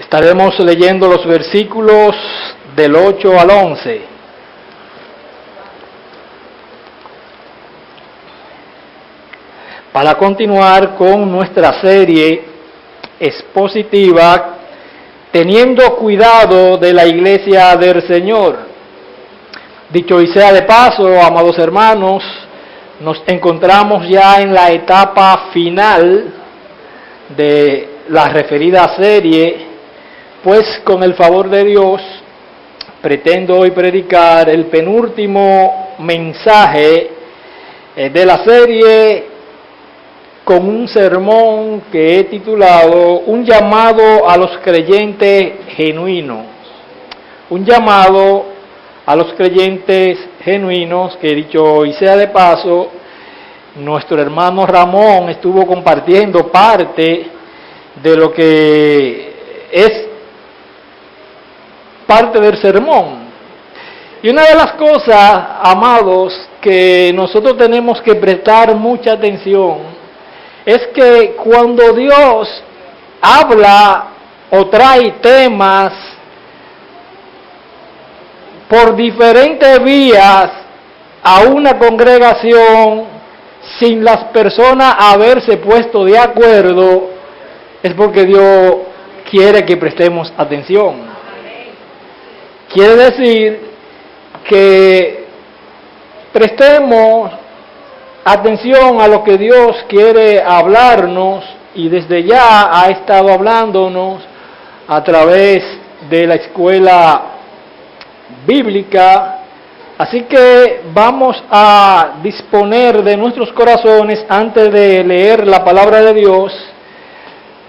Estaremos leyendo los versículos del 8 al 11. Para continuar con nuestra serie expositiva, teniendo cuidado de la iglesia del Señor. Dicho y sea de paso, amados hermanos, nos encontramos ya en la etapa final de la referida serie, pues con el favor de Dios pretendo hoy predicar el penúltimo mensaje de la serie con un sermón que he titulado Un llamado a los creyentes genuinos. Un llamado a los creyentes genuinos, que dicho y sea de paso, nuestro hermano Ramón estuvo compartiendo parte de lo que es parte del sermón. Y una de las cosas, amados, que nosotros tenemos que prestar mucha atención es que cuando Dios habla o trae temas por diferentes vías a una congregación sin las personas haberse puesto de acuerdo, es porque Dios quiere que prestemos atención. Quiere decir que prestemos atención a lo que Dios quiere hablarnos, y desde ya ha estado hablándonos a través de la escuela bíblica. Así que vamos a disponer de nuestros corazones antes de leer la palabra de Dios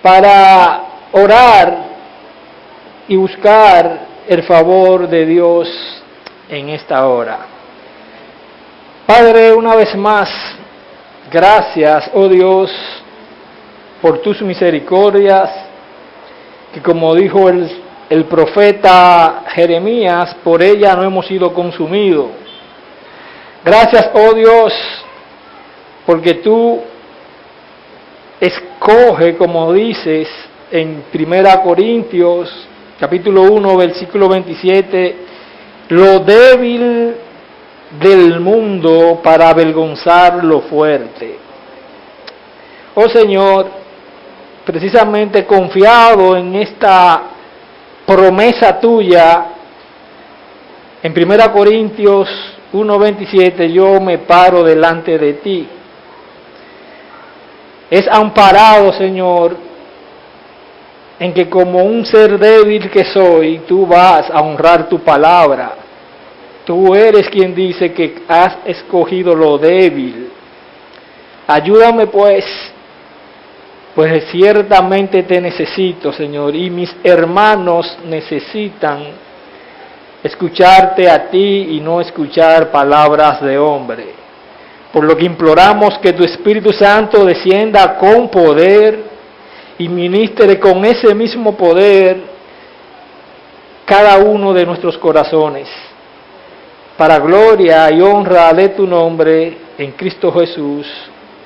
para orar y buscar el favor de Dios en esta hora. Padre, una vez más, gracias, oh Dios, por tus misericordias, que como dijo el profeta Jeremías, por ella no hemos sido consumidos. Gracias, oh Dios, porque tú escoges, como dices en 1 Corintios, capítulo 1, versículo 27, lo débil del mundo para avergonzar lo fuerte. Oh Señor, precisamente confiado en esta promesa tuya, en 1 Corintios 1:27, yo me paro delante de ti. Es amparado, Señor, en que como un ser débil que soy, tú vas a honrar tu palabra. Tú eres quien dice que has escogido lo débil. Ayúdame pues ciertamente te necesito, Señor, y mis hermanos necesitan escucharte a ti y no escuchar palabras de hombre. Por lo que imploramos que tu Espíritu Santo descienda con poder y ministre con ese mismo poder cada uno de nuestros corazones, para gloria y honra de tu nombre, en Cristo Jesús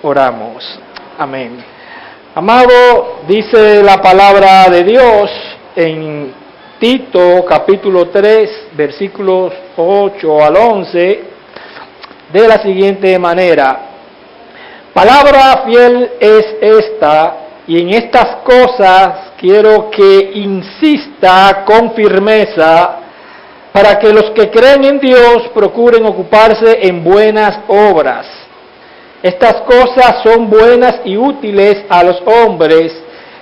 oramos. Amén. Amado, dice la palabra de Dios en Tito capítulo 3, versículos 8 al 11, de la siguiente manera: palabra fiel es esta, y en estas cosas quiero que insista con firmeza, para que los que creen en Dios procuren ocuparse en buenas obras. Estas cosas son buenas y útiles a los hombres,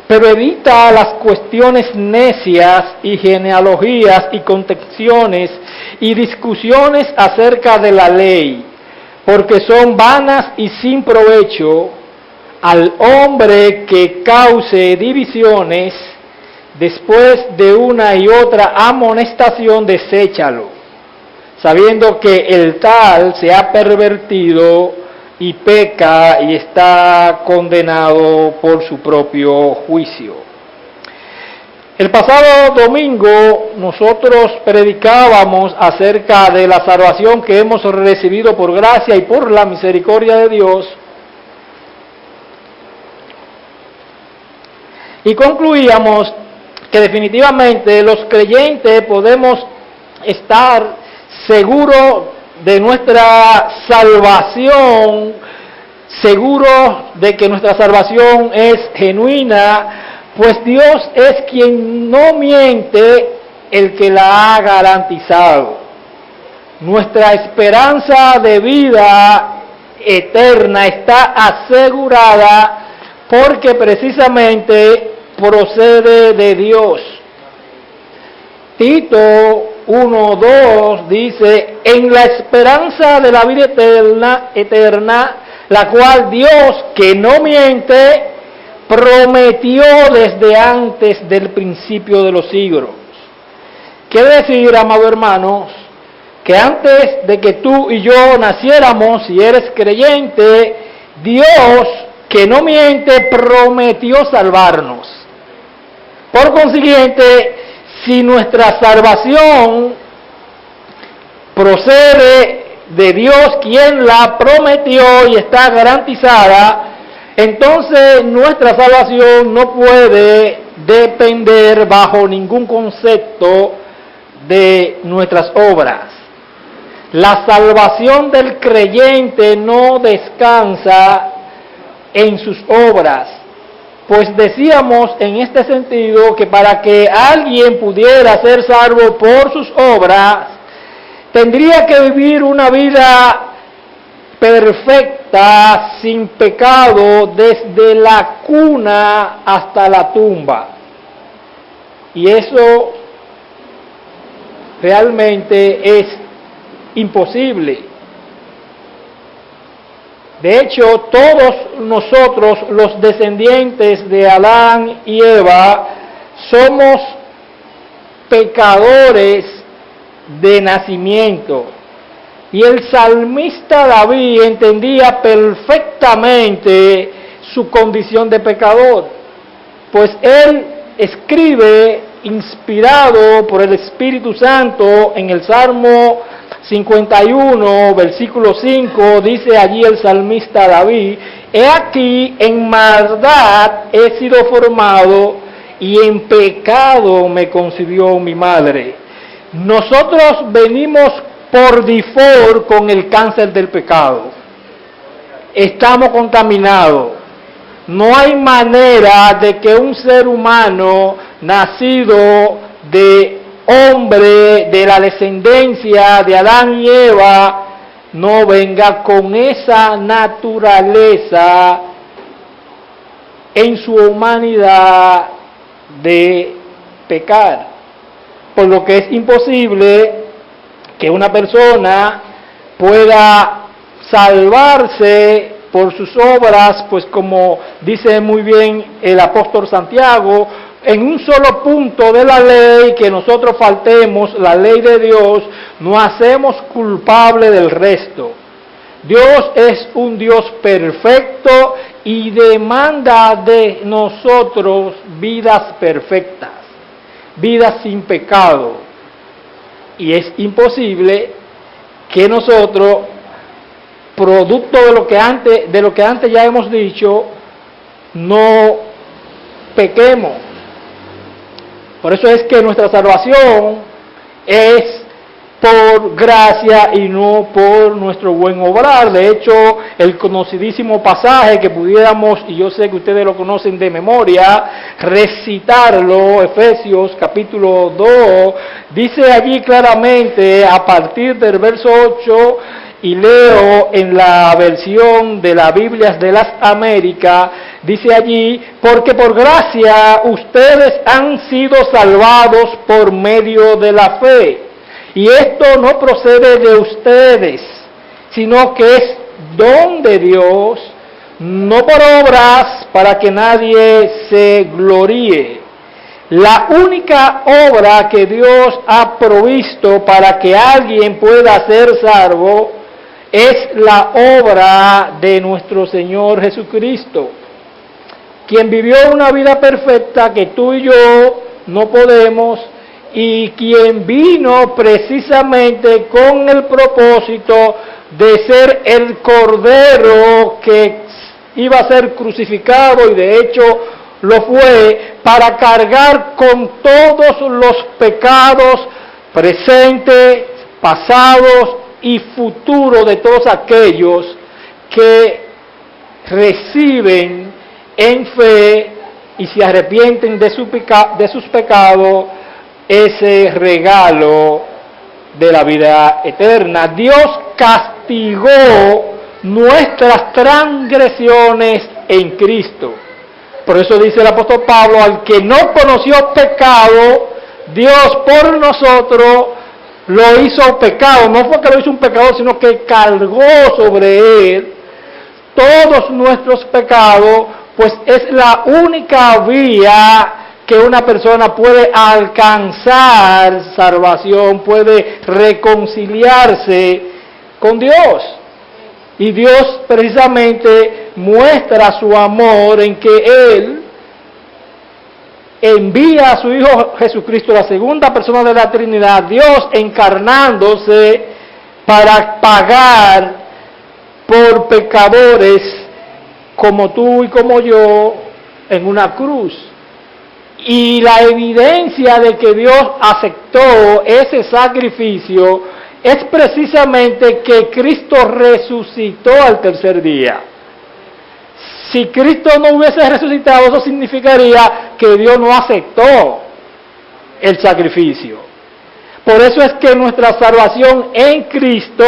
pero evita las cuestiones necias y genealogías y contenciones y discusiones acerca de la ley, porque son vanas y sin provecho. Al hombre que cause divisiones, después de una y otra amonestación, deséchalo, sabiendo que el tal se ha pervertido y peca y está condenado por su propio juicio. El pasado domingo nosotros predicábamos acerca de la salvación que hemos recibido por gracia y por la misericordia de Dios, y concluíamos que definitivamente los creyentes podemos estar seguros de nuestra salvación, seguros de que nuestra salvación es genuina, pues Dios es quien no miente, el que la ha garantizado. Nuestra esperanza de vida eterna está asegurada porque precisamente procede de Dios. Tito 1:2 dice, en la esperanza de la vida eterna, la cual Dios, que no miente, prometió desde antes del principio de los siglos. Quiere decir, amados hermanos, que antes de que tú y yo naciéramos, si eres creyente, Dios, que no miente, prometió salvarnos. Por consiguiente, si nuestra salvación procede de Dios, quien la prometió y está garantizada, entonces nuestra salvación no puede depender bajo ningún concepto de nuestras obras. La salvación del creyente no descansa en sus obras, pues decíamos en este sentido que para que alguien pudiera ser salvo por sus obras, tendría que vivir una vida perfecta, sin pecado, desde la cuna hasta la tumba. Y eso realmente es imposible. De hecho, todos nosotros, los descendientes de Adán y Eva, somos pecadores de nacimiento. Y el salmista David entendía perfectamente su condición de pecador, pues él escribe, inspirado por el Espíritu Santo, en el Salmo 51, versículo 5, dice allí el salmista David, he aquí, en maldad he sido formado, y en pecado me concibió mi madre. Nosotros venimos por default con el cáncer del pecado. Estamos contaminados. No hay manera de que un ser humano nacido de hombre, de la descendencia de Adán y Eva, no venga con esa naturaleza en su humanidad de pecar. Por lo que es imposible que una persona pueda salvarse por sus obras, pues como dice muy bien el apóstol Santiago, en un solo punto de la ley que nosotros faltemos, la ley de Dios, no hacemos culpable del resto. Dios es un Dios perfecto y demanda de nosotros vidas perfectas, vidas sin pecado. Y es imposible que nosotros, producto de lo que antes ya hemos dicho, no pequemos. Por eso es que nuestra salvación es por gracia y no por nuestro buen obrar. De hecho, el conocidísimo pasaje que pudiéramos, y yo sé que ustedes lo conocen de memoria, recitarlo, Efesios capítulo 2, dice allí claramente a partir del verso 8, y leo en la versión de las Biblias de las Américas, dice allí, porque por gracia ustedes han sido salvados por medio de la fe. Y esto no procede de ustedes, sino que es don de Dios, no por obras para que nadie se gloríe. La única obra que Dios ha provisto para que alguien pueda ser salvo es la obra de nuestro Señor Jesucristo, quien vivió una vida perfecta que tú y yo no podemos, y quien vino precisamente con el propósito de ser el Cordero que iba a ser crucificado, y de hecho lo fue para cargar con todos los pecados presentes, pasados y futuros de todos aquellos que reciben en fe y se arrepienten de sus pecados ese regalo de la vida eterna. Dios castigó nuestras transgresiones en Cristo. Por eso dice el apóstol Pablo, al que no conoció pecado, Dios por nosotros lo hizo pecado. No fue que lo hizo un pecador, sino que cargó sobre él todos nuestros pecados, pues es la única vía que una persona puede alcanzar salvación, puede reconciliarse con Dios. Y Dios precisamente muestra su amor en que Él envía a su Hijo Jesucristo, la segunda persona de la Trinidad, Dios encarnándose para pagar por pecadores como tú y como yo en una cruz. Y la evidencia de que Dios aceptó ese sacrificio es precisamente que Cristo resucitó al tercer día. Si Cristo no hubiese resucitado, eso significaría que Dios no aceptó el sacrificio. Por eso es que nuestra salvación en Cristo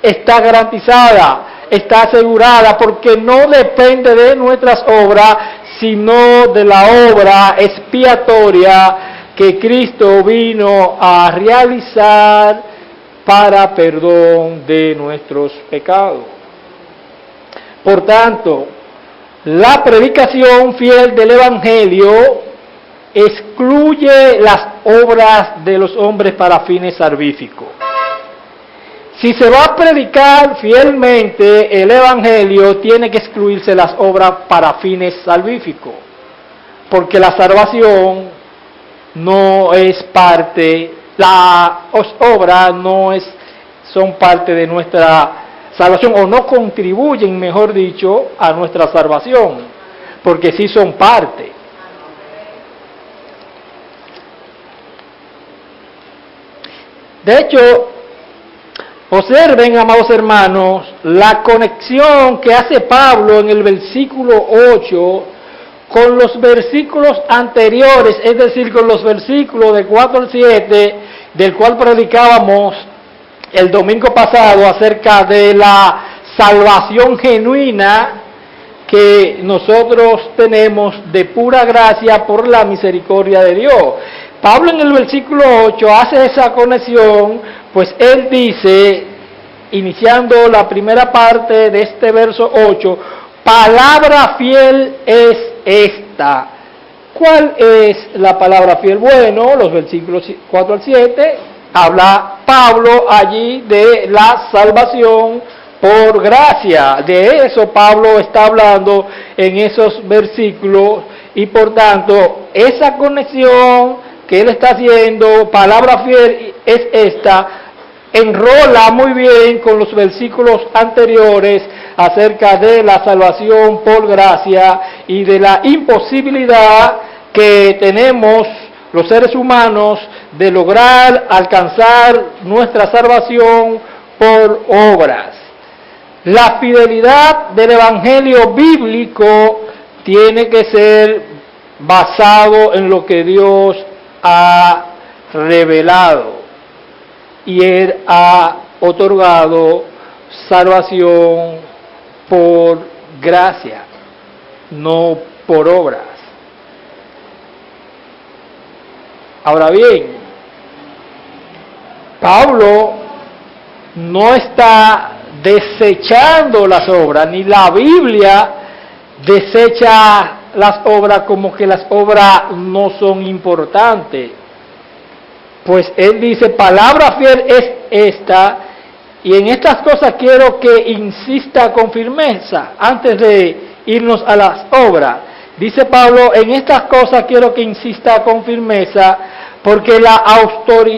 está garantizada, está asegurada, porque no depende de nuestras obras, sino de la obra expiatoria que Cristo vino a realizar para perdón de nuestros pecados. Por tanto, la predicación fiel del Evangelio excluye las obras de los hombres para fines salvíficos. Si se va a predicar fielmente el Evangelio, tiene que excluirse las obras para fines salvíficos, porque la salvación no es parte, las obras son parte de nuestra salvación, o no contribuyen, mejor dicho, a nuestra salvación, porque sí son parte. De hecho, observen, amados hermanos, la conexión que hace Pablo en el versículo 8 con los versículos anteriores, es decir, con los versículos de 4 al 7, del cual predicábamos el domingo pasado acerca de la salvación genuina que nosotros tenemos de pura gracia por la misericordia de Dios. Pablo en el versículo 8 hace esa conexión, pues él dice, iniciando la primera parte de este verso 8, palabra fiel es esta. ¿Cuál es la palabra fiel? Bueno, los versículos 4 al 7, habla Pablo allí de la salvación por gracia. De eso Pablo está hablando en esos versículos, y por tanto, esa conexión que él está haciendo, palabra fiel es esta, enrola muy bien con los versículos anteriores acerca de la salvación por gracia y de la imposibilidad que tenemos los seres humanos de lograr alcanzar nuestra salvación por obras. La fidelidad del Evangelio bíblico tiene que ser basado en lo que Dios ha revelado, y Él ha otorgado salvación por gracia, no por obras. Ahora bien, Pablo no está desechando las obras, ni la Biblia desecha las obras como que las obras no son importantes. Pues él dice, palabra fiel es esta, y en estas cosas quiero que insista con firmeza, antes de irnos a las obras. Dice Pablo, en estas cosas quiero que insista con firmeza, porque la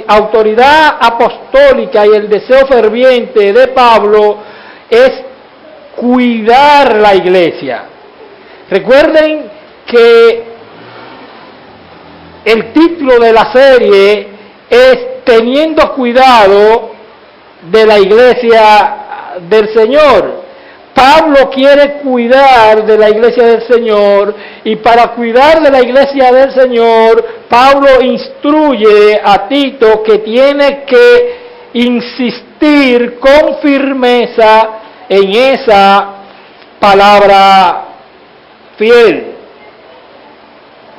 autoridad apostólica y el deseo ferviente de Pablo es cuidar la iglesia. Recuerden que el título de la serie es Teniendo cuidado de la iglesia del Señor. Pablo quiere cuidar de la iglesia del Señor, y para cuidar de la iglesia del Señor, Pablo instruye a Tito que tiene que insistir con firmeza en esa palabra fiel.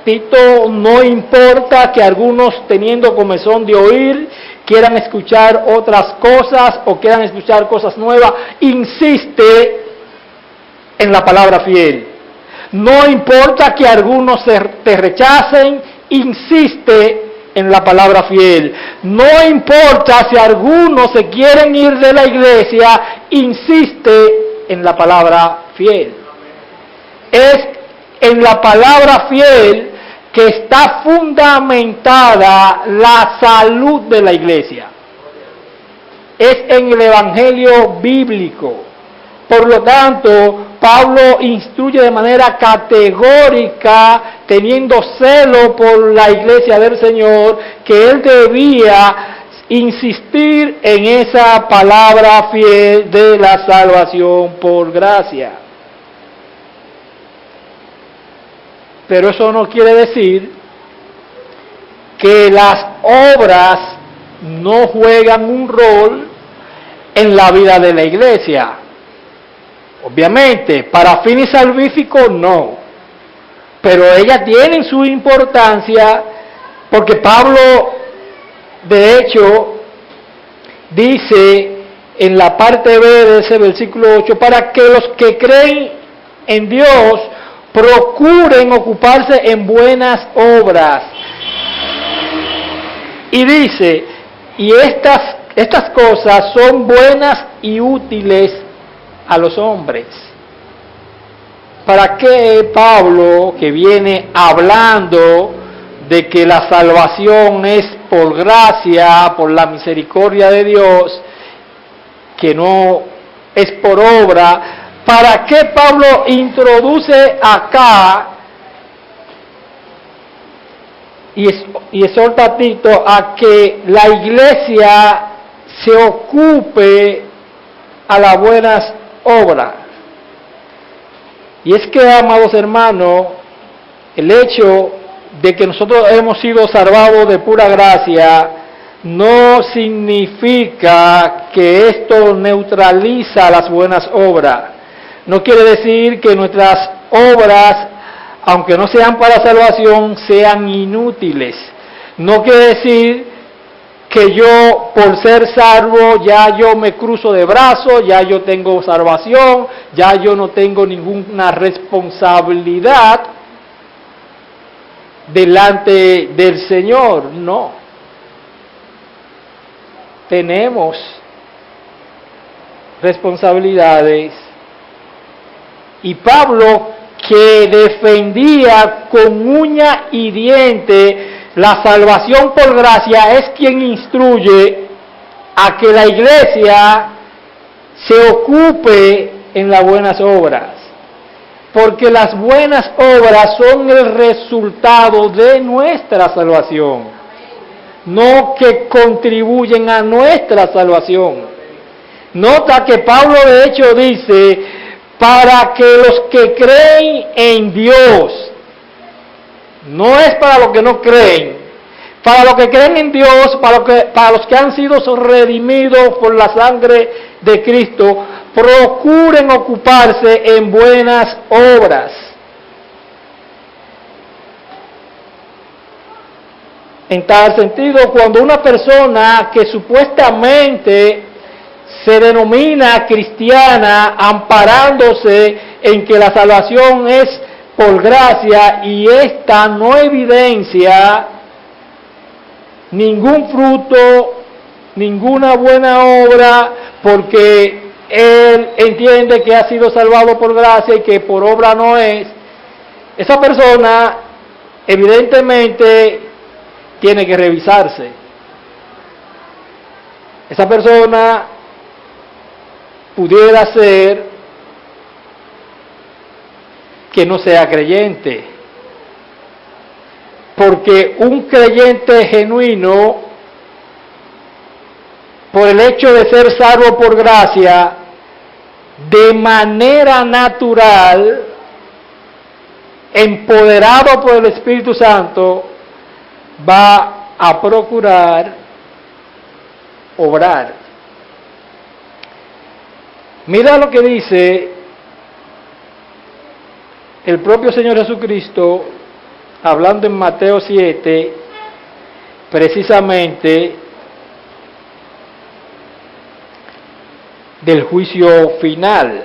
Tito, no importa que algunos, teniendo comezón de oír, quieran escuchar otras cosas o quieran escuchar cosas nuevas, insiste en la palabra fiel. No importa que algunos te rechacen, insiste en la palabra fiel. No importa si algunos se quieren ir de la iglesia, insiste en la palabra fiel. Es en la palabra fiel que está fundamentada la salud de la iglesia. Es en el evangelio bíblico. Por lo tanto, Pablo instruye de manera categórica, teniendo celo por la iglesia del Señor, que él debía insistir en esa palabra fiel de la salvación por gracia. Pero eso no quiere decir que las obras no juegan un rol en la vida de la iglesia. Obviamente, para fines salvíficos no, pero ellas tienen su importancia, porque Pablo, de hecho, dice en la parte B de ese versículo 8, para que los que creen en Dios procuren ocuparse en buenas obras. Y dice, y estas cosas son buenas y útiles a los hombres. ¿Para qué Pablo, que viene hablando de que la salvación es por gracia, por la misericordia de Dios, que no es por obra, para qué Pablo introduce acá y exhorta a Tito a que la iglesia se ocupe a las buenas obras? Y es que, amados hermanos, el hecho de que nosotros hemos sido salvados de pura gracia no significa que esto neutraliza las buenas obras. No quiere decir que nuestras obras, aunque no sean para salvación, sean inútiles. No quiere decir que yo, por ser salvo, ya yo me cruzo de brazos, ya yo tengo salvación, ya yo no tengo ninguna responsabilidad delante del Señor. No. Tenemos responsabilidades. Y Pablo, que defendía con uña y diente la salvación por gracia, es quien instruye a que la iglesia se ocupe en las buenas obras. Porque las buenas obras son el resultado de nuestra salvación, no que contribuyen a nuestra salvación. Nota que Pablo de hecho dice, para que los que creen en Dios, no es para los que no creen, para los que creen en Dios, para los que han sido redimidos por la sangre de Cristo, procuren ocuparse en buenas obras. En tal sentido, cuando una persona que supuestamente se denomina cristiana, amparándose en que la salvación es por gracia, y esta no evidencia ningún fruto, ninguna buena obra, porque él entiende que ha sido salvado por gracia y que por obra no es, esa persona evidentemente tiene que revisarse. Esa persona pudiera ser que no sea creyente, porque un creyente genuino, por el hecho de ser salvo por gracia, de manera natural, empoderado por el Espíritu Santo, va a procurar obrar. Mira lo que dice el propio Señor Jesucristo, hablando en Mateo 7, precisamente del juicio final.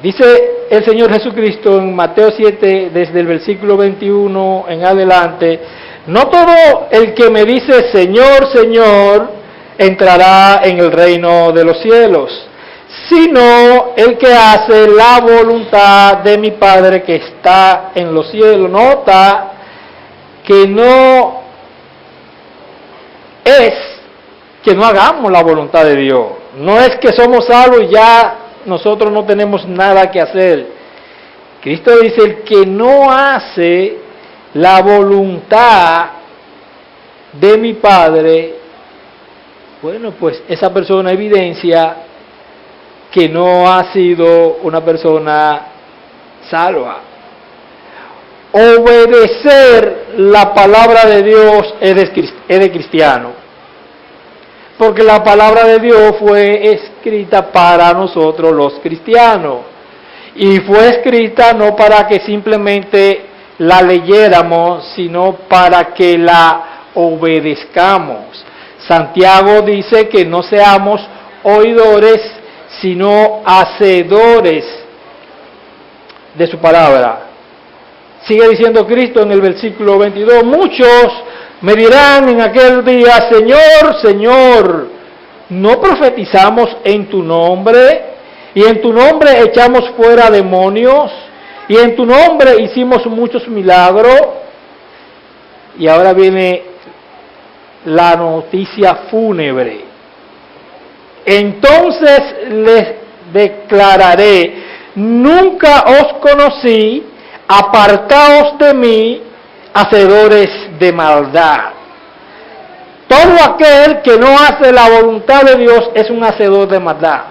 Dice el Señor Jesucristo en Mateo 7, desde el versículo 21 en adelante: no todo el que me dice Señor, Señor, entrará en el reino de los cielos, sino el que hace la voluntad de mi Padre que está en los cielos. Nota que no es que no hagamos la voluntad de Dios. No es que somos salvos y ya nosotros no tenemos nada que hacer. Cristo dice: el que no hace la voluntad de mi Padre, bueno, pues esa persona evidencia que no ha sido una persona salva. Obedecer la palabra de Dios es de cristiano, porque la palabra de Dios fue escrita para nosotros los cristianos, y fue escrita no para que simplemente la leyéramos, sino para que la obedezcamos. Santiago dice que no seamos oidores, sino hacedores de su palabra. Sigue diciendo Cristo en el versículo 22: muchos me dirán en aquel día, Señor, Señor, ¿no profetizamos en tu nombre? Y en tu nombre echamos fuera demonios, y en tu nombre hicimos muchos milagros. Y ahora viene la noticia fúnebre. Entonces les declararé: nunca os conocí, apartaos de mí, hacedores de maldad. Todo aquel que no hace la voluntad de Dios es un hacedor de maldad.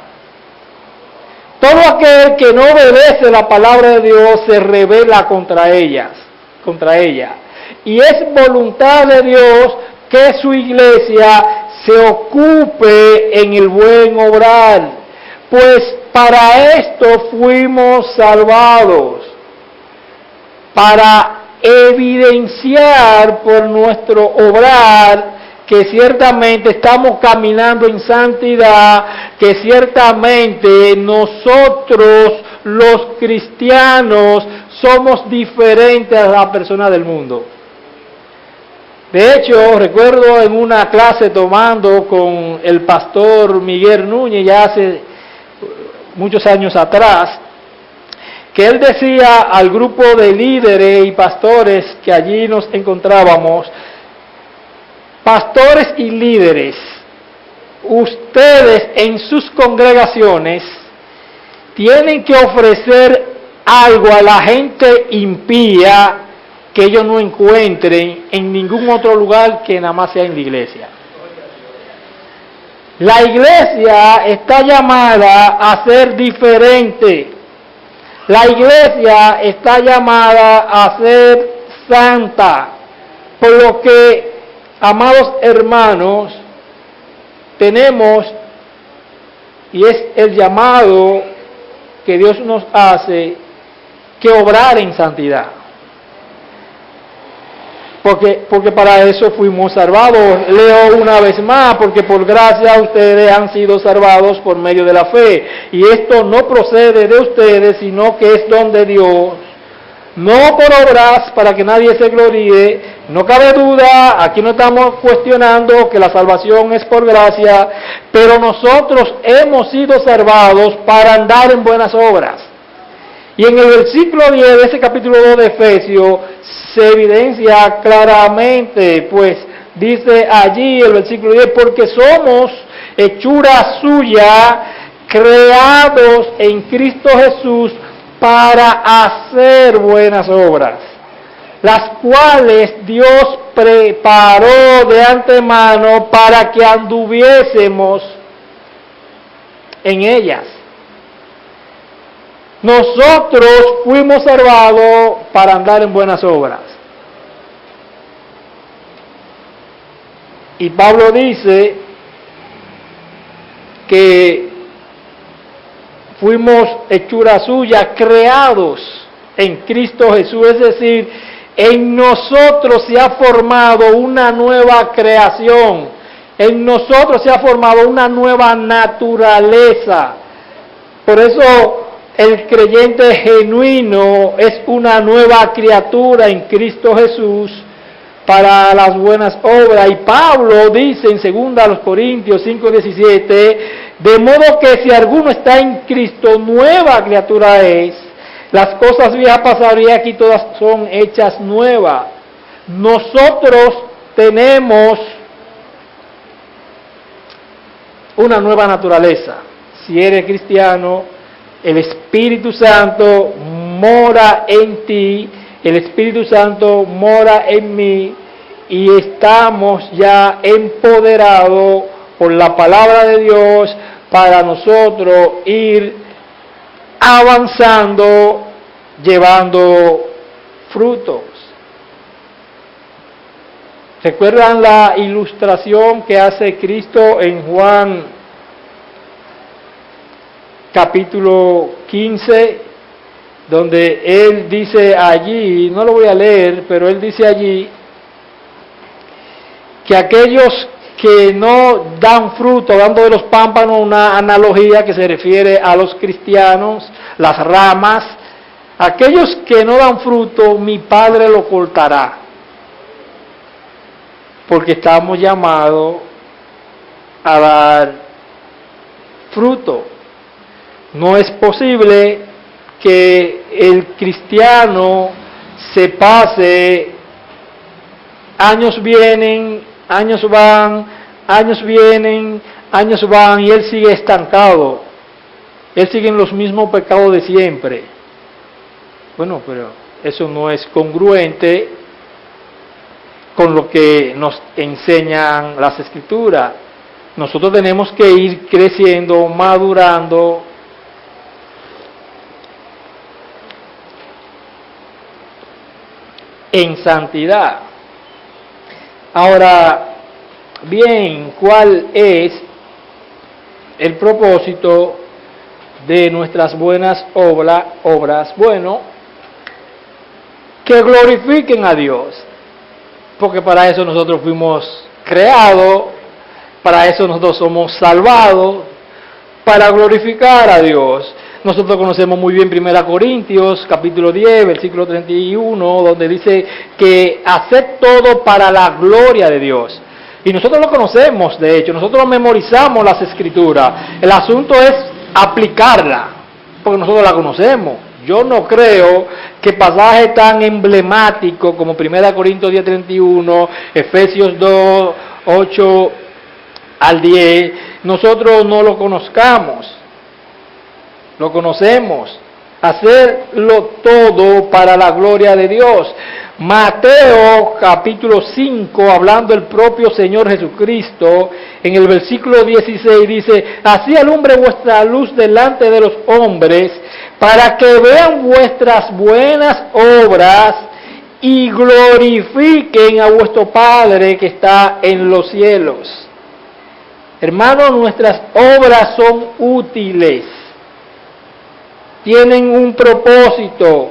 Todo aquel que no obedece la palabra de Dios se rebela contra ella. Y es voluntad de Dios que su iglesia se ocupe en el buen obrar, pues para esto fuimos salvados, para evidenciar por nuestro obrar que ciertamente estamos caminando en santidad, que ciertamente nosotros los cristianos somos diferentes a la persona del mundo. De hecho, recuerdo en una clase tomando con el pastor Miguel Núñez, ya hace muchos años atrás, que él decía al grupo de líderes y pastores que allí nos encontrábamos: pastores y líderes, ustedes en sus congregaciones tienen que ofrecer algo a la gente impía que ellos no encuentren en ningún otro lugar que nada más sea en la iglesia. La iglesia está llamada a ser diferente. La iglesia está llamada a ser santa. Por lo que, amados hermanos, tenemos, y es el llamado que Dios nos hace, que obrar en santidad. Porque para eso fuimos salvados. Leo una vez más: porque por gracia ustedes han sido salvados por medio de la fe. Y esto no procede de ustedes, sino que es don de Dios. No por obras, para que nadie se gloríe. No cabe duda, aquí no estamos cuestionando que la salvación es por gracia, pero nosotros hemos sido salvados para andar en buenas obras. Y en el versículo 10 de ese capítulo 2 de Efesios se evidencia claramente, pues dice allí el versículo 10: porque somos hechura suya, creados en Cristo Jesús para hacer buenas obras, las cuales Dios preparó de antemano para que anduviésemos en ellas. Nosotros fuimos salvados para andar en buenas obras. Y Pablo dice que fuimos hechura suya, creados en Cristo Jesús, es decir, en nosotros se ha formado una nueva creación, en nosotros se ha formado una nueva naturaleza. Por eso el creyente genuino es una nueva criatura en Cristo Jesús para las buenas obras. Y Pablo dice en 2 Corintios 5:17, de modo que si alguno está en Cristo, nueva criatura es. Las cosas viejas pasaron y aquí todas son hechas nuevas. Nosotros tenemos una nueva naturaleza. Si eres cristiano, el Espíritu Santo mora en ti, el Espíritu Santo mora en mí y estamos ya empoderados por la palabra de Dios para nosotros ir avanzando, llevando frutos. ¿Recuerdan la ilustración que hace Cristo en Juan capítulo 15, donde Él dice allí, no lo voy a leer, pero Él dice allí, que aquellos que no dan fruto, hablando de los pámpanos, una analogía que se refiere a los cristianos, las ramas, aquellos que no dan fruto, mi Padre lo cortará, porque estamos llamados a dar fruto. No es posible que el cristiano se pase, años vienen, años van, años vienen, años van, y él sigue estancado. Él sigue en los mismos pecados de siempre. Bueno, pero eso no es congruente con lo que nos enseñan las Escrituras. Nosotros tenemos que ir creciendo, madurando, en santidad. Ahora, bien, ¿cuál es el propósito de nuestras buenas obras? Bueno, que glorifiquen a Dios, porque para eso nosotros fuimos creados, para eso nosotros somos salvados, para glorificar a Dios. Nosotros conocemos muy bien 1 Corintios, capítulo 10, versículo 31, donde dice que haced todo para la gloria de Dios. Y nosotros lo conocemos, de hecho, nosotros memorizamos las Escrituras. El asunto es aplicarla, porque nosotros la conocemos. Yo no creo que pasajes tan emblemáticos como 1 Corintios 10, 31, Efesios 2, 8 al 10, nosotros no lo conozcamos. Lo conocemos. Hacerlo todo para la gloria de Dios. Mateo capítulo 5, hablando del propio Señor Jesucristo, en el versículo 16 dice, así alumbre vuestra luz delante de los hombres, para que vean vuestras buenas obras y glorifiquen a vuestro Padre que está en los cielos. Hermanos, nuestras obras son útiles. Tienen un propósito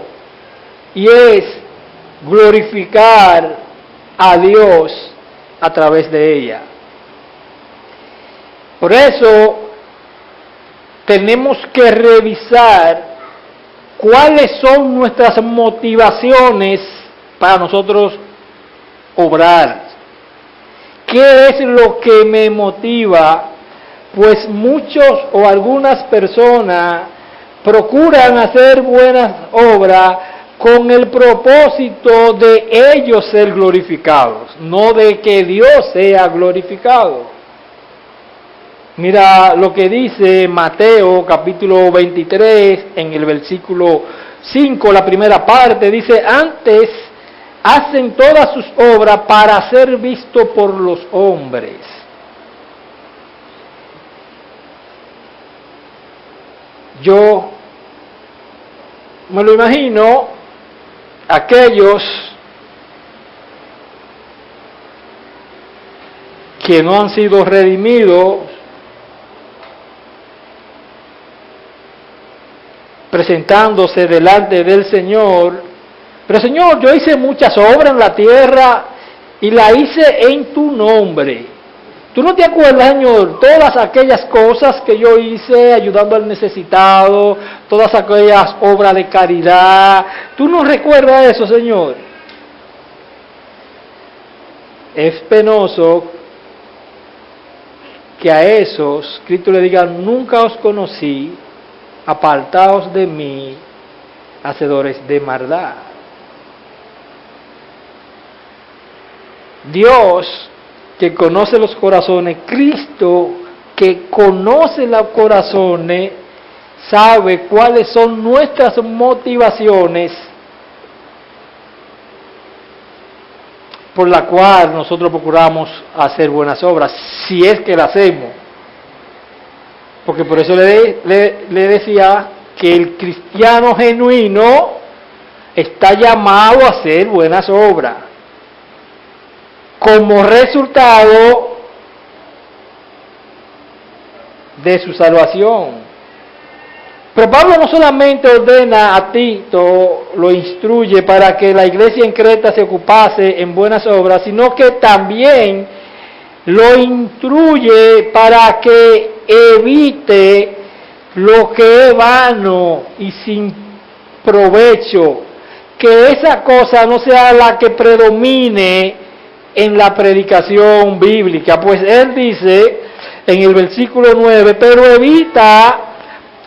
y es glorificar a Dios a través de ella. Por eso tenemos que revisar cuáles son nuestras motivaciones para nosotros obrar. ¿Qué es lo que me motiva? Pues muchos o algunas personas procuran hacer buenas obras con el propósito de ellos ser glorificados, no de que Dios sea glorificado. Mira lo que dice Mateo capítulo 23 en el versículo 5, la primera parte, dice, antes hacen todas sus obras para ser visto por los hombres. Yo me lo imagino, aquellos que no han sido redimidos, presentándose delante del Señor, pero Señor, yo hice muchas obras en la tierra y la hice en tu nombre. ¿Tú no te acuerdas, Señor, todas aquellas cosas que yo hice ayudando al necesitado, todas aquellas obras de caridad? ¿Tú no recuerdas eso, Señor? Es penoso que a esos Cristo le diga: nunca os conocí, apartaos de mí, hacedores de maldad. Dios, que conoce los corazones, Cristo, que conoce los corazones, sabe cuáles son nuestras motivaciones por la cual nosotros procuramos hacer buenas obras, si es que las hacemos. Porque por eso le decía que el cristiano genuino está llamado a hacer buenas obras como resultado de su salvación. Pero Pablo no solamente ordena a Tito, lo instruye para que la iglesia en Creta se ocupase en buenas obras, sino que también lo instruye para que evite lo que es vano y sin provecho, que esa cosa no sea la que predomine en la predicación bíblica. Pues él dice en el versículo 9, pero evita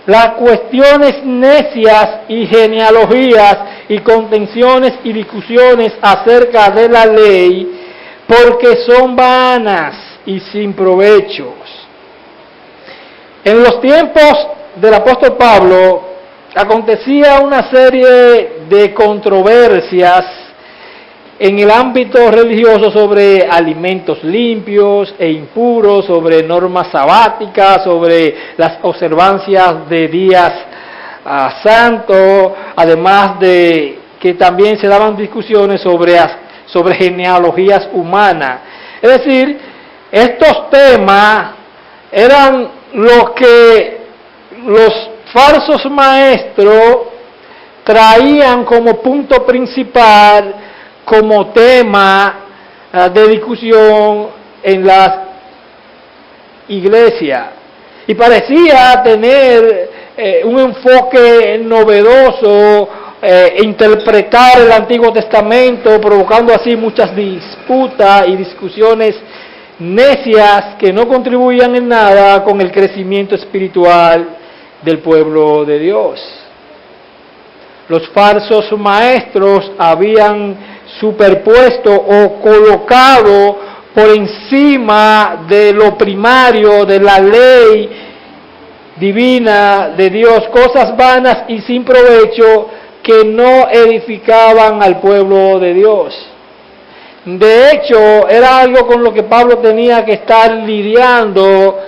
las cuestiones necias y genealogías y contenciones y discusiones acerca de la ley, porque son vanas y sin provechos. En los tiempos del apóstol Pablo acontecía una serie de controversias en el ámbito religioso sobre alimentos limpios e impuros, sobre normas sabáticas, sobre las observancias de días santos, además de que también se daban discusiones sobre genealogías humanas. Es decir, estos temas eran lo que los falsos maestros traían como punto principal, como tema de discusión en las iglesias. Y parecía tener un enfoque novedoso, interpretar el Antiguo Testamento, provocando así muchas disputas y discusiones necias que no contribuían en nada con el crecimiento espiritual del pueblo de Dios. Los falsos maestros habían superpuesto o colocado por encima de lo primario de la ley divina de Dios cosas vanas y sin provecho que no edificaban al pueblo de Dios. De hecho, era algo con lo que Pablo tenía que estar lidiando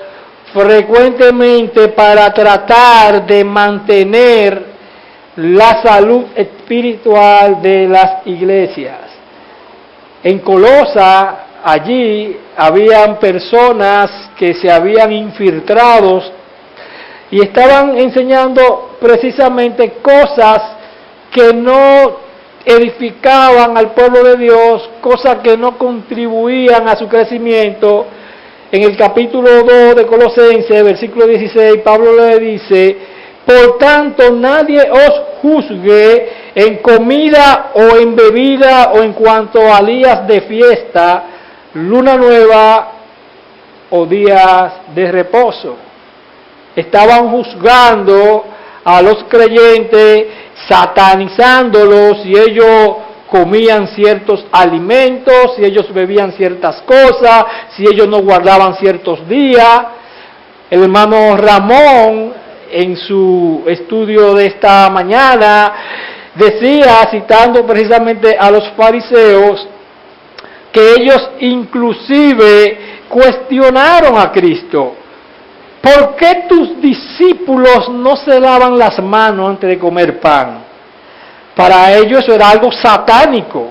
frecuentemente para tratar de mantener la salud espiritual de las iglesias. En Colosa, allí habían personas que se habían infiltrado y estaban enseñando precisamente cosas que no edificaban al pueblo de Dios, cosas que no contribuían a su crecimiento. En el capítulo 2 de Colosenses, versículo 16, Pablo le dice: por tanto, nadie os juzgue en comida o en bebida o en cuanto a días de fiesta, luna nueva o días de reposo. Estaban juzgando a los creyentes, satanizándolos si ellos comían ciertos alimentos, si ellos bebían ciertas cosas, si ellos no guardaban ciertos días. El hermano Ramón, en su estudio de esta mañana, decía, citando precisamente a los fariseos, que ellos inclusive cuestionaron a Cristo. ¿Por qué tus discípulos no se lavan las manos antes de comer pan? Para ellos eso era algo satánico.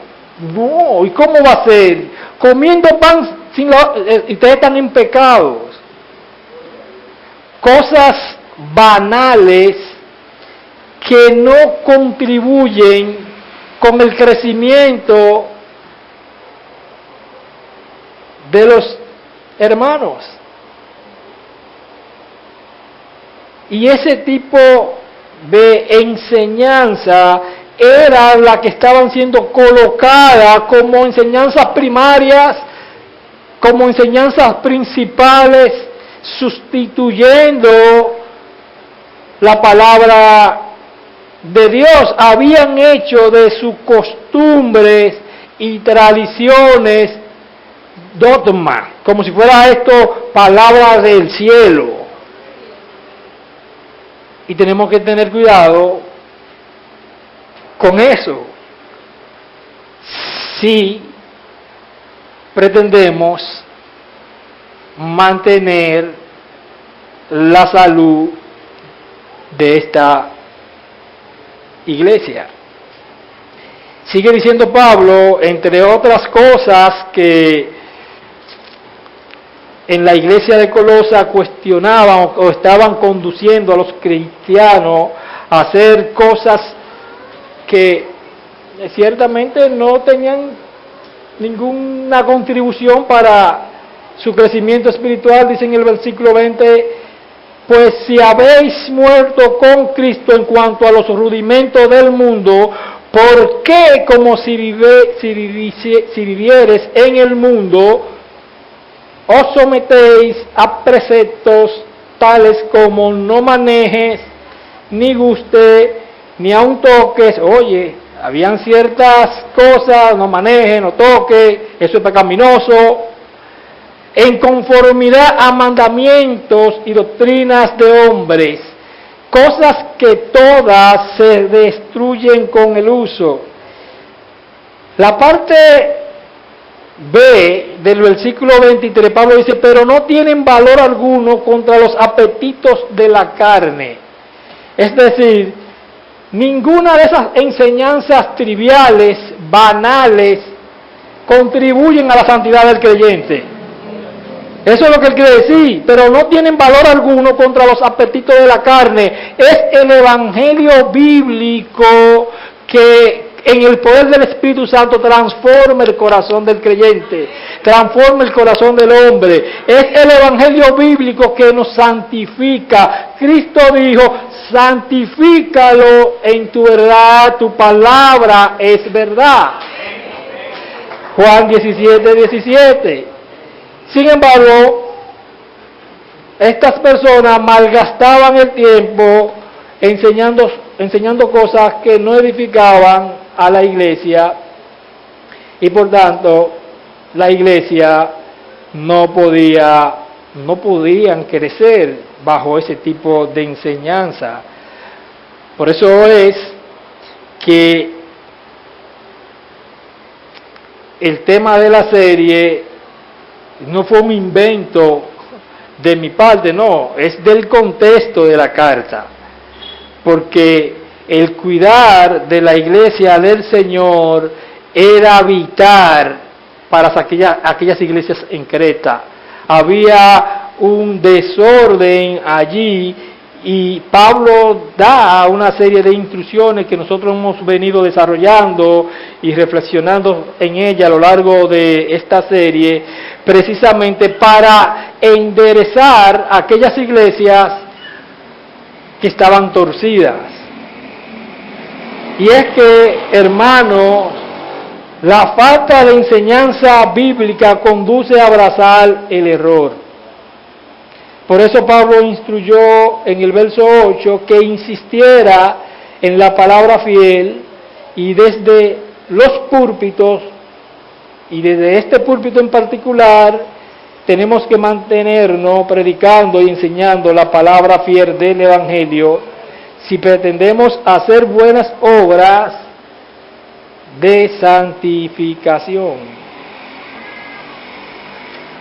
No, ¿y cómo va a ser? Comiendo pan sin ustedes están en pecados. Cosas banales que no contribuyen con el crecimiento de los hermanos. Y ese tipo de enseñanza era la que estaban siendo colocadas como enseñanzas primarias, como enseñanzas principales, sustituyendo la palabra de Dios. Habían hecho de sus costumbres y tradiciones dogma, como si fuera esto palabra del cielo. Y tenemos que tener cuidado con eso. Si pretendemos mantener la salud de esta iglesia. Sigue diciendo Pablo, entre otras cosas, que en la iglesia de Colosa cuestionaban o estaban conduciendo a los cristianos a hacer cosas que ciertamente no tenían ninguna contribución para su crecimiento espiritual. Dice en el versículo 20, pues si habéis muerto con Cristo en cuanto a los rudimentos del mundo, ¿por qué como si vivieres en el mundo, os sometéis a preceptos tales como no manejes, ni guste, ni aun toques? Oye, habían ciertas cosas, no manejes, no toques, eso es pecaminoso, en conformidad a mandamientos y doctrinas de hombres, cosas que todas se destruyen con el uso. La parte B del versículo 23, Pablo dice, pero no tienen valor alguno contra los apetitos de la carne. Es decir, ninguna de esas enseñanzas triviales, banales, contribuyen a la santidad del creyente. Eso es lo que él quiere decir, pero no tienen valor alguno contra los apetitos de la carne. Es el evangelio bíblico que en el poder del Espíritu Santo transforma el corazón del creyente, transforma el corazón del hombre. Es el evangelio bíblico que nos santifica. Cristo dijo, santifícalo en tu verdad, tu palabra es verdad. Juan 17:17. Sin embargo, estas personas malgastaban el tiempo enseñando cosas que no edificaban a la iglesia, y por tanto la iglesia no podían crecer bajo ese tipo de enseñanza. Por eso es que el tema de la serie no fue un invento de mi parte, no, es del contexto de la carta, porque el cuidar de la iglesia del Señor era vital para aquellas iglesias en Creta. Había un desorden allí y Pablo da una serie de instrucciones que nosotros hemos venido desarrollando y reflexionando en ella a lo largo de esta serie, precisamente para enderezar aquellas iglesias que estaban torcidas. Y es que, hermanos, la falta de enseñanza bíblica conduce a abrazar el error. Por eso Pablo instruyó en el verso 8 que insistiera en la palabra fiel, y desde los púlpitos, y desde este púlpito en particular, tenemos que mantenernos predicando y enseñando la palabra fiel del Evangelio, si pretendemos hacer buenas obras de santificación.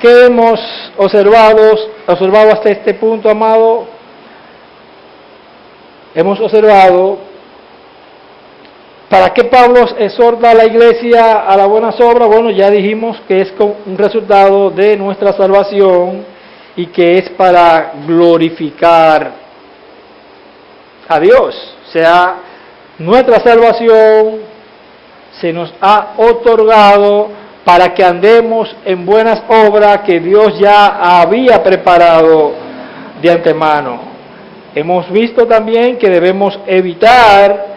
¿Qué hemos observado hasta este punto, amado? Hemos observado para qué Pablo exhorta a la iglesia a las buenas obras. Bueno, ya dijimos que es un resultado de nuestra salvación y que es para glorificar a Dios. O sea, nuestra salvación se nos ha otorgado para que andemos en buenas obras que Dios ya había preparado de antemano. Hemos visto también que debemos evitar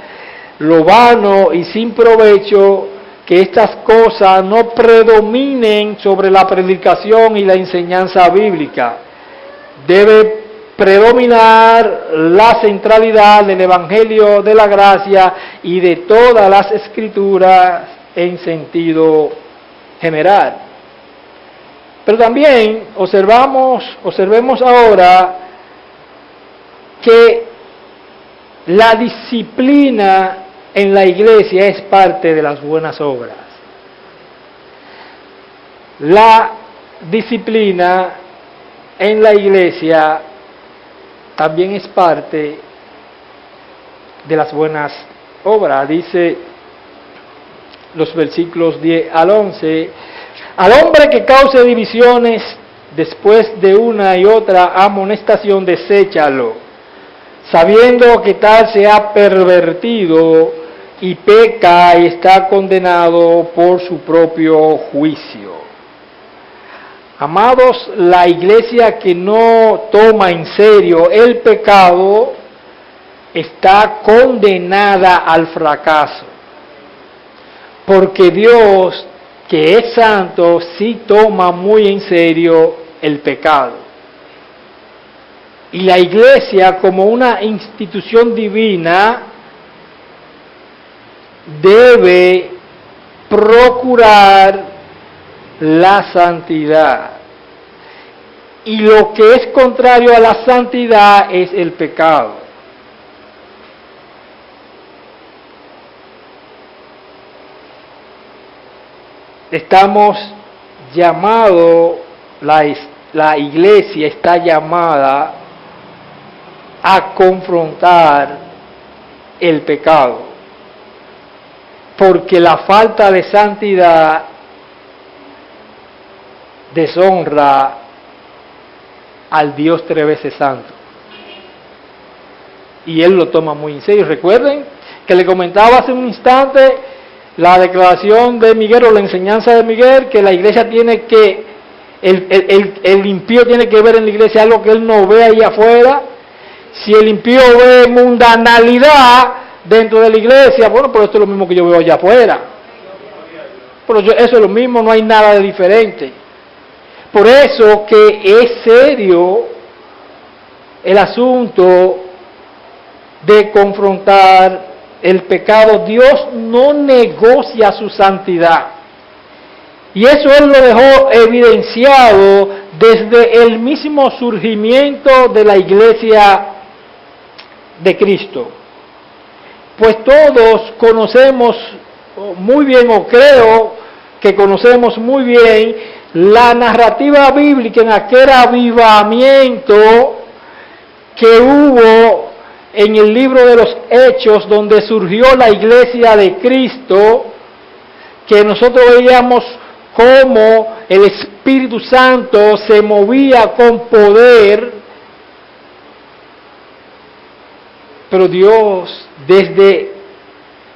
lo vano y sin provecho, que estas cosas no predominen sobre la predicación y la enseñanza bíblica. Debe predominar la centralidad del Evangelio de la gracia y de todas las escrituras en sentido general. Pero también observemos ahora que la disciplina en la iglesia es parte de las buenas obras. La disciplina en la iglesia también es parte de las buenas obras. Dice los versículos 10 al 11, al hombre que cause divisiones después de una y otra amonestación, deséchalo, sabiendo que tal se ha pervertido y peca y está condenado por su propio juicio. Amados, la iglesia que no toma en serio el pecado está condenada al fracaso, porque Dios, que es santo, sí toma muy en serio el pecado. Y la iglesia, como una institución divina, debe procurar la santidad. Y lo que es contrario a la santidad es el pecado. Estamos llamados, la iglesia está llamada a confrontar el pecado, porque la falta de santidad deshonra al Dios tres veces santo, y Él lo toma muy en serio. Recuerden que le comentaba hace un instante la declaración de Miguel, o la enseñanza de Miguel, que la iglesia tiene que, el impío tiene que ver en la iglesia algo que él no ve ahí afuera. Si el impío ve mundanalidad dentro de la iglesia, bueno, pero esto es lo mismo que yo veo allá afuera. Pero eso es lo mismo, no hay nada de diferente. Por eso que es serio el asunto de confrontar el pecado. Dios no negocia su santidad. Y eso Él lo dejó evidenciado desde el mismo surgimiento de la iglesia de Cristo. Pues todos conocemos muy bien, o creo que conocemos muy bien, la narrativa bíblica en aquel avivamiento que hubo en el libro de los Hechos, donde surgió la iglesia de Cristo, que nosotros veíamos cómo el Espíritu Santo se movía con poder. Pero Dios, desde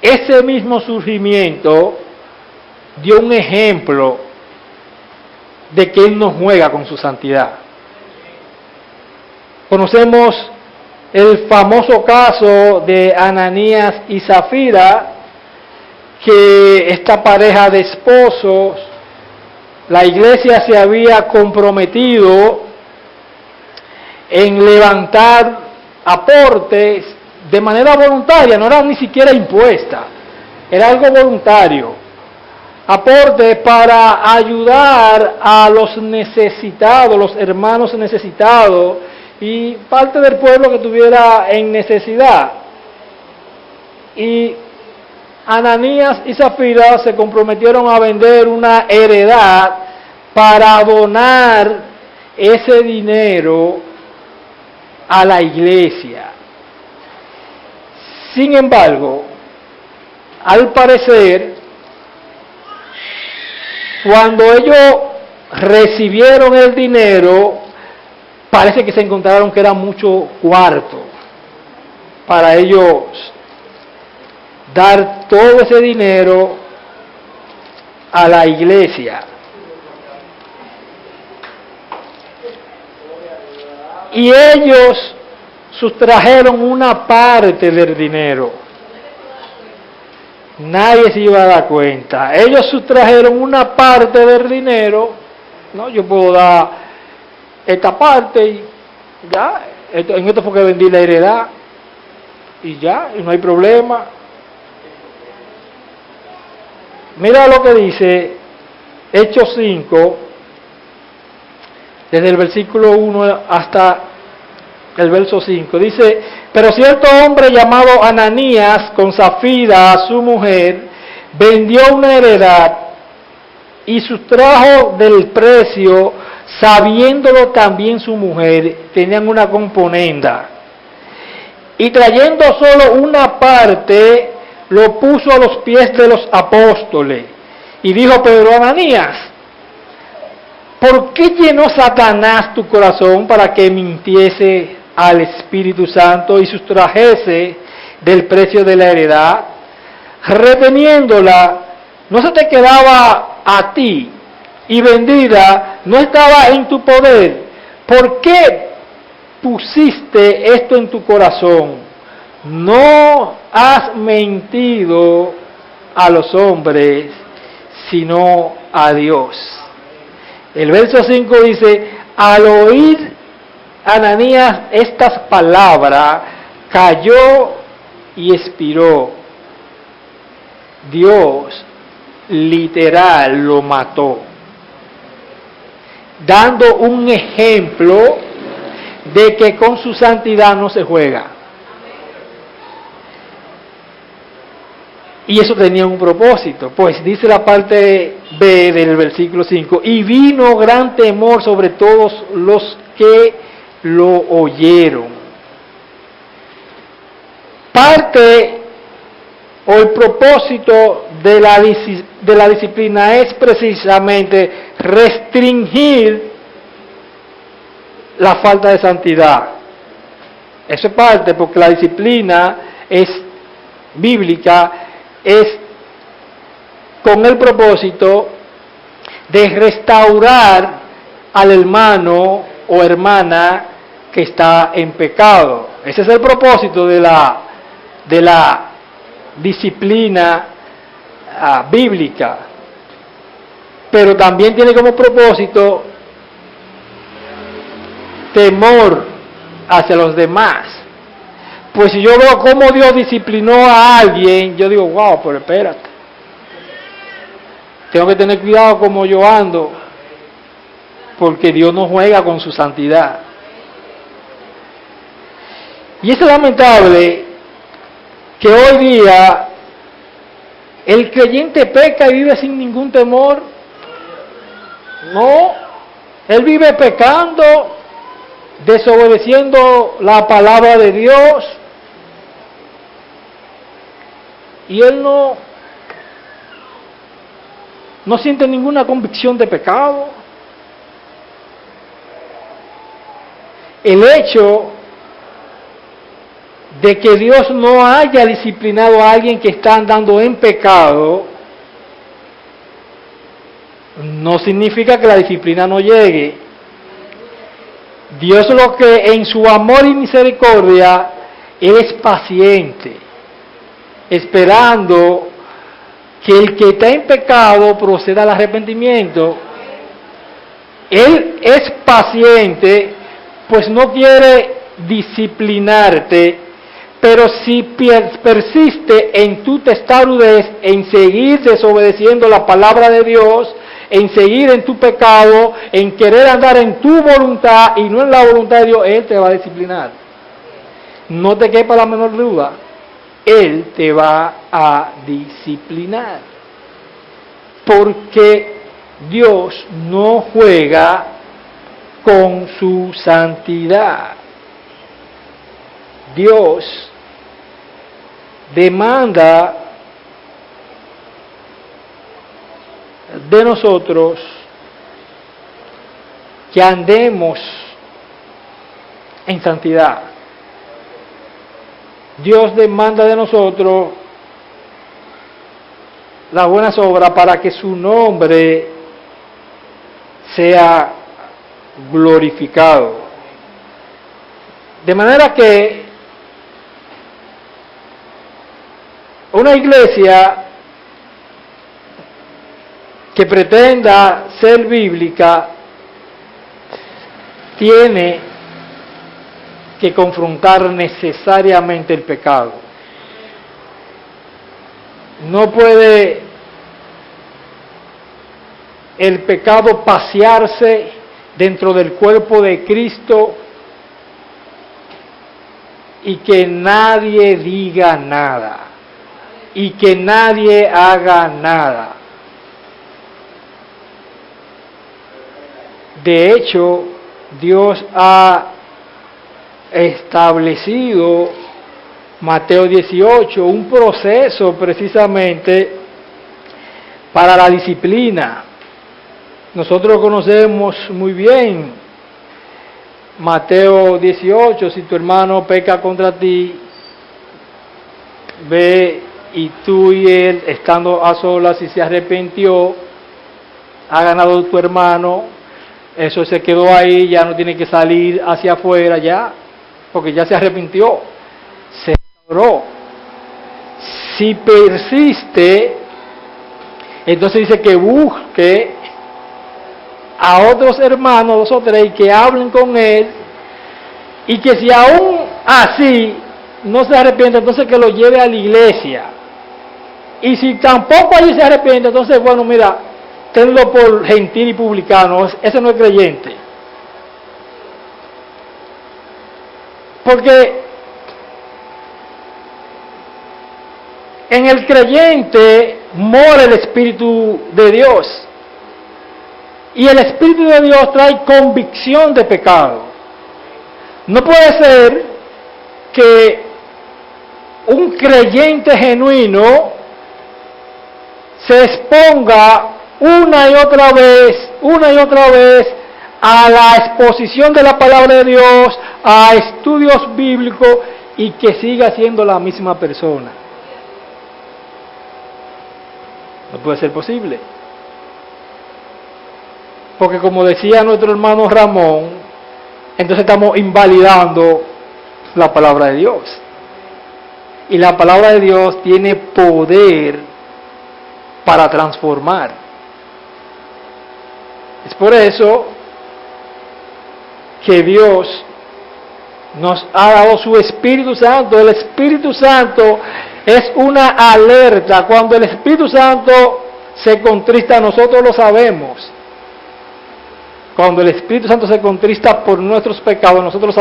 ese mismo surgimiento, dio un ejemplo de que Él no juega con su santidad. Conocemos el famoso caso de Ananías y Zafira, que esta pareja de esposos, la iglesia se había comprometido en levantar aportes de manera voluntaria, no era ni siquiera impuesta, era algo voluntario. Aportes para ayudar a los necesitados, los hermanos necesitados y parte del pueblo que estuviera en necesidad. Y Ananías y Zafira se comprometieron a vender una heredad para donar ese dinero a la iglesia. Sin embargo, al parecer, cuando ellos recibieron el dinero, parece que se encontraron que era mucho cuarto para ellos dar todo ese dinero a la iglesia. Y ellos sustrajeron una parte del dinero. Nadie se iba a dar cuenta. Ellos sustrajeron una parte del dinero. No, yo puedo dar esta parte y ya. En esto fue que vendí la heredad. Y ya, y no hay problema. Mira lo que dice Hechos 5, desde el versículo 1 hasta el verso 5. Dice: pero cierto hombre llamado Ananías, con Zafira, su mujer, vendió una heredad y sustrajo del precio, sabiéndolo también su mujer. Tenían una componenda. Y trayendo solo una parte, lo puso a los pies de los apóstoles. Y dijo Pedro a Ananías: ¿por qué llenó Satanás tu corazón para que mintiese al Espíritu Santo y sustrajese del precio de la heredad? Reteniéndola, no se te quedaba a ti, y vendida no estaba en tu poder. ¿Por qué pusiste esto en tu corazón? No has mentido a los hombres, sino a Dios. El verso 5 dice: al oír Ananías estas palabras, cayó y expiró. Dios literal lo mató, dando un ejemplo de que con su santidad no se juega. Y eso tenía un propósito, pues dice la parte B del versículo 5: y vino gran temor sobre todos los que lo oyeron. Parte o el propósito de la disciplina es precisamente restringir la falta de santidad. Eso es parte, porque la disciplina es bíblica, es con el propósito de restaurar al hermano o hermana que está en pecado. Ese es el propósito de la disciplina bíblica. Pero también tiene como propósito temor hacia los demás. Pues si yo veo cómo Dios disciplinó a alguien, yo digo: wow, pero espérate, tengo que tener cuidado como yo ando, porque Dios no juega con su santidad. Y es lamentable que hoy día el creyente peca y vive sin ningún temor. No, él vive pecando, desobedeciendo la palabra de Dios, y él no siente ninguna convicción de pecado. El hecho de que Dios no haya disciplinado a alguien que está andando en pecado no significa que la disciplina no llegue. Dios, lo que en su amor y misericordia, Él es paciente, esperando que el que está en pecado proceda al arrepentimiento. Él es paciente, pues no quiere disciplinarte, pero si persiste en tu testarudez, en seguir desobedeciendo la palabra de Dios, en seguir en tu pecado, en querer andar en tu voluntad y no en la voluntad de Dios, Él te va a disciplinar. No te quepa la menor duda, Él te va a disciplinar. Porque Dios no juega con su santidad. Dios demanda de nosotros que andemos en santidad. Dios demanda de nosotros las buenas obras para que su nombre sea glorificado. De manera que una iglesia que pretenda ser bíblica tiene que confrontar necesariamente el pecado. No puede el pecado pasearse dentro del cuerpo de Cristo y que nadie diga nada y que nadie haga nada. De hecho, Dios ha establecido, Mateo 18, un proceso precisamente para la disciplina. Nosotros conocemos muy bien Mateo 18, si tu hermano peca contra ti, ve y tú y él, estando a solas, si se arrepintió, ha ganado tu hermano, eso se quedó ahí, ya no tiene que salir hacia afuera ya, porque ya se arrepintió, se restauró. Si persiste, entonces dice que busque a otros hermanos, 2 o 3, y que hablen con él, y que si aún así no se arrepiente, entonces que lo lleve a la iglesia. Y si tampoco allí se arrepiente, entonces bueno, mira, tenlo por gentil y publicano, ese no es creyente. Porque en el creyente mora el Espíritu de Dios. Y el Espíritu de Dios trae convicción de pecado. No puede ser que un creyente genuino se exponga una y otra vez a la exposición de la palabra de Dios, a estudios bíblicos y que siga siendo la misma persona. No puede ser posible. Porque como decía nuestro hermano Ramón, entonces estamos invalidando la palabra de Dios. Y la palabra de Dios tiene poder para transformar. Es por eso que Dios nos ha dado su Espíritu Santo. El Espíritu Santo es una alerta. Cuando el Espíritu Santo se contrista, nosotros lo sabemos. Cuando el Espíritu Santo se contrista por nuestros pecados, nosotros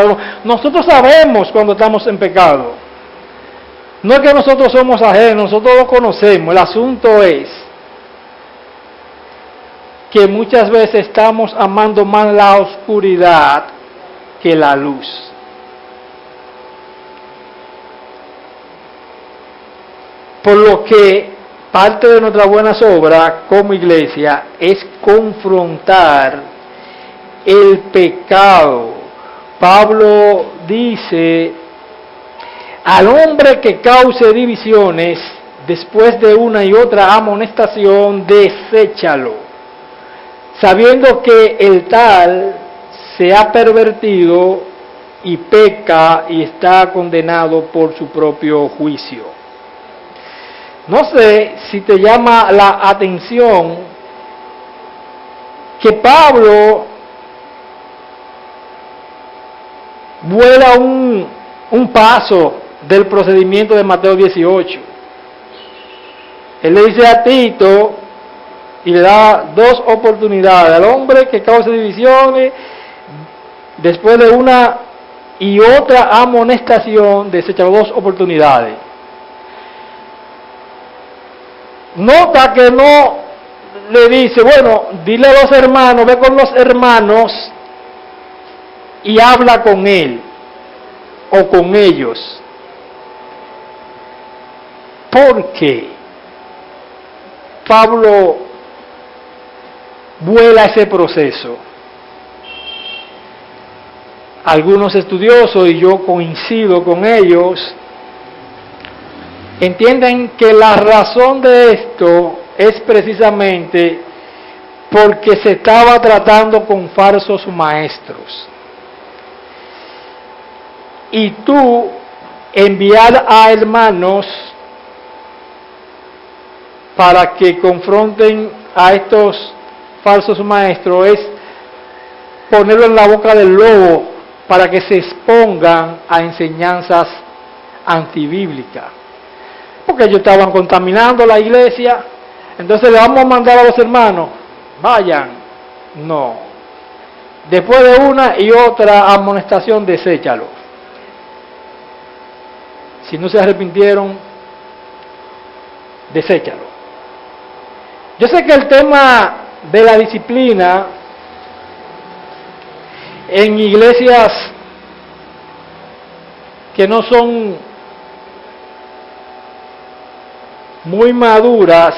sabemos cuando estamos en pecado. No es que nosotros somos ajenos, nosotros lo conocemos. El asunto es que muchas veces estamos amando más la oscuridad que la luz. Por lo que parte de nuestra buena obra como iglesia es confrontar el pecado. Pablo dice: al hombre que cause divisiones, después de una y otra amonestación, deséchalo, sabiendo que el tal se ha pervertido y peca y está condenado por su propio juicio. No sé si te llama la atención que Pablo vuela un paso del procedimiento de Mateo 18. Él le dice a Tito y le da dos oportunidades al hombre que cause divisiones. Después de una y otra amonestación, desecha dos oportunidades. Nota que no le dice, bueno, dile a los hermanos, ve con los hermanos y habla con él o con ellos. ¿Por qué Pablo vuela ese proceso? Algunos estudiosos, y yo coincido con ellos, entienden que la razón de esto es precisamente porque se estaba tratando con falsos maestros. Y tú enviar a hermanos para que confronten a estos falsos maestros es ponerlo en la boca del lobo para que se expongan a enseñanzas antibíblicas. Porque ellos estaban contaminando la iglesia. Entonces le vamos a mandar a los hermanos, vayan. No. Después de una y otra amonestación, deséchalo. Si no se arrepintieron, deséchalo. Yo sé que el tema de la disciplina en iglesias que no son muy maduras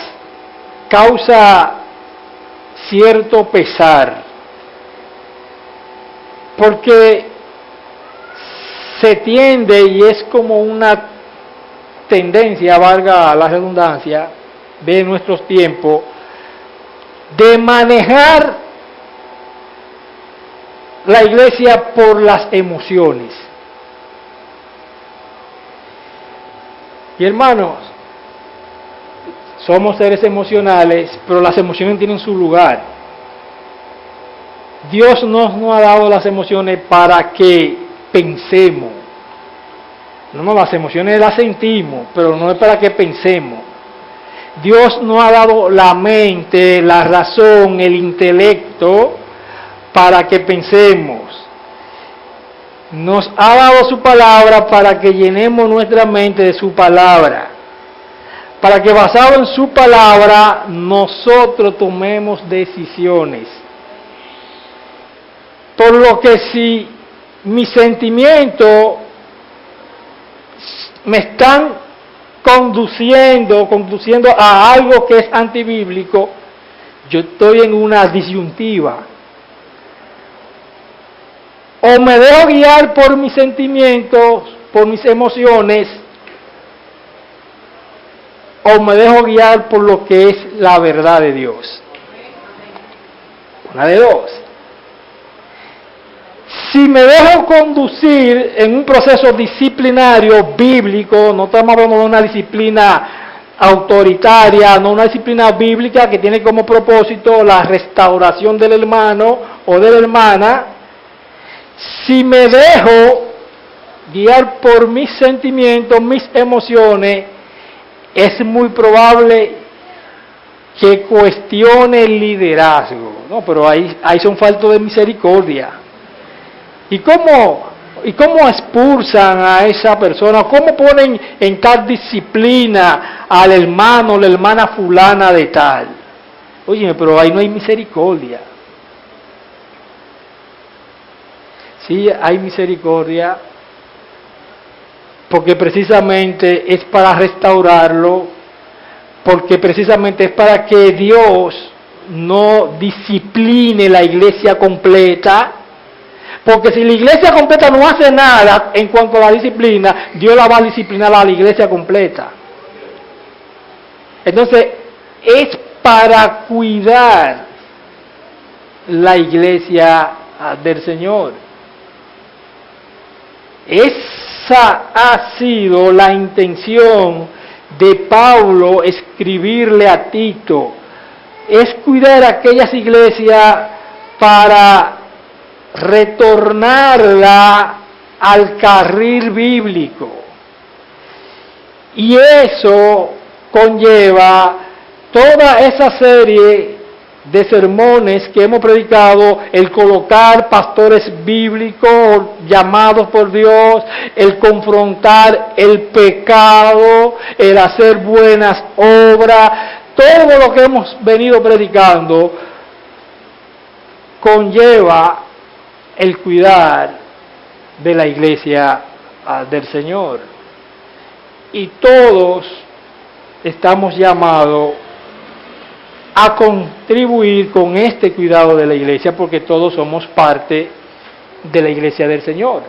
causa cierto pesar, porque se tiende, y es como una tendencia, valga la redundancia, de nuestros tiempos, de manejar la iglesia por las emociones. Y hermanos, somos seres emocionales, pero las emociones tienen su lugar. Dios nos ha dado las emociones para que pensemos. No, las emociones las sentimos, pero no es para que pensemos. Dios nos ha dado la mente, la razón, el intelecto, para que pensemos. Nos ha dado su palabra para que llenemos nuestra mente de su palabra. Para que basado en su palabra nosotros tomemos decisiones. Por lo que si mis sentimientos me están conduciendo a algo que es antibíblico, yo estoy en una disyuntiva. O me dejo guiar por mis sentimientos, por mis emociones, o me dejo guiar por lo que es la verdad de Dios. Una de dos. Si me dejo conducir en un proceso disciplinario bíblico, no estamos hablando de una disciplina autoritaria, no una disciplina bíblica que tiene como propósito la restauración del hermano o de la hermana, si me dejo guiar por mis sentimientos, mis emociones, es muy probable que cuestione el liderazgo. No, pero ahí son faltos de misericordia. ¿Y cómo expulsan a esa persona? ¿Cómo ponen en tal disciplina al hermano o la hermana fulana de tal? Oye, pero ahí no hay misericordia. Sí, hay misericordia, porque precisamente es para restaurarlo, porque precisamente es para que Dios no discipline la iglesia completa, porque si la iglesia completa no hace nada en cuanto a la disciplina, Dios la va a disciplinar a la iglesia completa. Entonces, es para cuidar la iglesia del Señor. Esa ha sido la intención de Pablo escribirle a Tito. Es cuidar aquellas iglesias para retornarla al carril bíblico. Y eso conlleva toda esa serie de sermones que hemos predicado, el colocar pastores bíblicos llamados por Dios, el confrontar el pecado, el hacer buenas obras, todo lo que hemos venido predicando conlleva el cuidar de la iglesia del Señor. Y todos estamos llamados a contribuir con este cuidado de la iglesia, porque todos somos parte de la iglesia del Señor.